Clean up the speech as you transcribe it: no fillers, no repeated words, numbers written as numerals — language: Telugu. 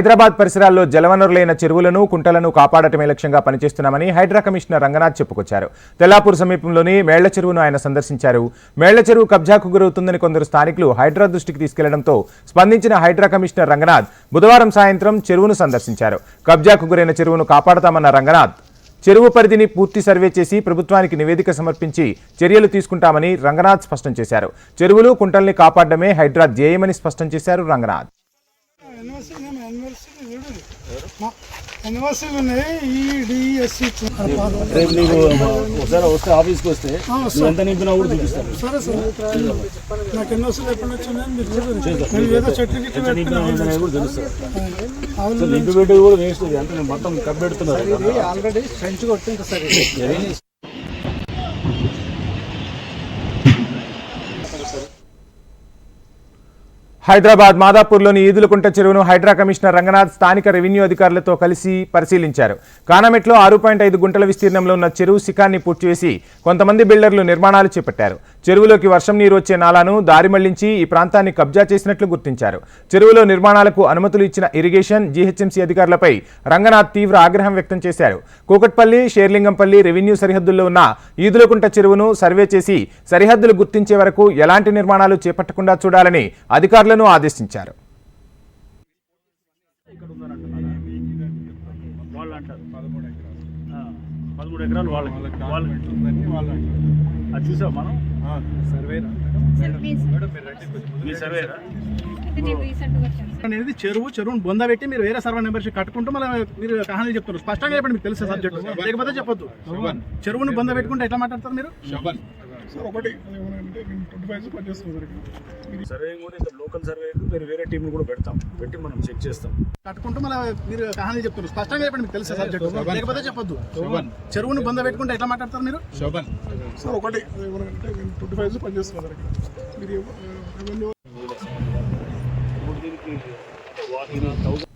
హైదరాబాద్ పరిసరాల్లో జలవనరులైన చెరువులను కుంటలను కాపాడటమే లక్ష్యంగా పనిచేస్తున్నామని హైడ్రా కమిషనర్ రంగనాథ్ చెప్పుకొచ్చారు. తెల్లాపూర్ సమీపంలోని మేళ్ల చెరువును ఆయన సందర్శించారు. మేళ్ల చెరువు కబ్జాకు గురవుతుందని కొందరు స్థానికులు హైడ్రా దృష్టికి తీసుకెళ్లడంతో స్పందించిన హైడ్రా కమిషనర్ రంగనాథ్ బుధవారం సాయంత్రం చెరువును సందర్శించారు. కబ్జాకు గురైన చెరువును కాపాడతామన్న రంగనాథ్ చెరువు పరిధిని పూర్తి సర్వే చేసి ప్రభుత్వానికి నివేదిక సమర్పించి చర్యలు తీసుకుంటామని రంగనాథ్ స్పష్టం చేశారు. చెరువులు కుంటల్ని కాపాడడమే హైడ్రా ధ్యేయమని స్పష్టం చేశారు రంగనాథ్. వస్తే ఆఫీస్కి వస్తే ఎంత నింపినా కూడా చూపిస్తాను. సరే సార్, నాకు ఎన్ఓసీలు ఎప్పుడు వచ్చిందని మీరు చూడండి. ఏదో సర్టిఫికెట్ కూడా తెలుస్తుంది. నింపి పెట్టి కూడా వేస్ట్ అంటే నేను మొత్తం కప్పెడుతున్నాను. ఆల్రెడీ ఫ్రెంచ్ కొట్టింది సార్. హైదరాబాద్ మాదాపూర్లోని ఈదులకుంట చెరువును హైడ్రా కమిషనర్ రంగనాథ్ స్థానిక రెవెన్యూ అధికారులతో కలిసి పరిశీలించారు. కానమెట్లో 6.5 గుంటల విస్తీర్ణంలో ఉన్న చెరువు శిఖాన్ని పూడ్చివేసి కొంతమంది బిల్డర్లు నిర్మాణాలు చేపట్టారు. చెరువులోకి వర్షం నీరు వచ్చే నాలాను దారి మళ్లించి ఈ ప్రాంతాన్ని కబ్జా చేసినట్లు గుర్తించారు. చెరువులో నిర్మాణాలకు అనుమతులు ఇచ్చిన ఇరిగేషన్, జీహెచ్ఎంసీ అధికారులపై రంగనాథ్ తీవ్ర ఆగ్రహం వ్యక్తం చేశారు. కూకట్పల్లి, షేర్లింగంపల్లి రెవెన్యూ సరిహద్దుల్లో ఉన్న ఈదులకుంట చెరువును సర్వే చేసి సరిహద్దులు గుర్తించే వరకు ఎలాంటి నిర్మాణాలు చేపట్టకుండా చూడాలని అధికారులను ఆదేశించారు. అనేది చెరువును బొంద పెట్టి మీరు వేరే సర్వే మెంబర్షిప్ కట్టుకుంటూ మళ్ళీ మీరు కహానీలు చెప్తారు. స్పష్టంగా చెప్పండి, మీకు తెలుసు సబ్జెక్ట్, లేకపోతే చెప్పొద్దు. చెరువును బొంద పెట్టుకుంటే ఎట్లా మాట్లాడతారు మీరు? సర్వే కూడా ఇక్కడ లోకల్ సర్వే మీరు వేరే టీం కూడా పెడతాం, పెట్టి మనం చెక్ చేస్తాం. కట్టుకుంటూ మళ్ళీ మీరు కహానీలు చెప్తారు. స్పష్టంగా చెప్పండి, మీకు తెలుసు సబ్జెక్ట్, లేకపోతే చెప్పొద్దు. చెరువును బొంద పెట్టుకుంటే ఎట్లా మాట్లాడతారు మీరు? సార్ ఒకటి 25 పనిచేస్తున్నారు ఇక్కడ. దీనికి 1000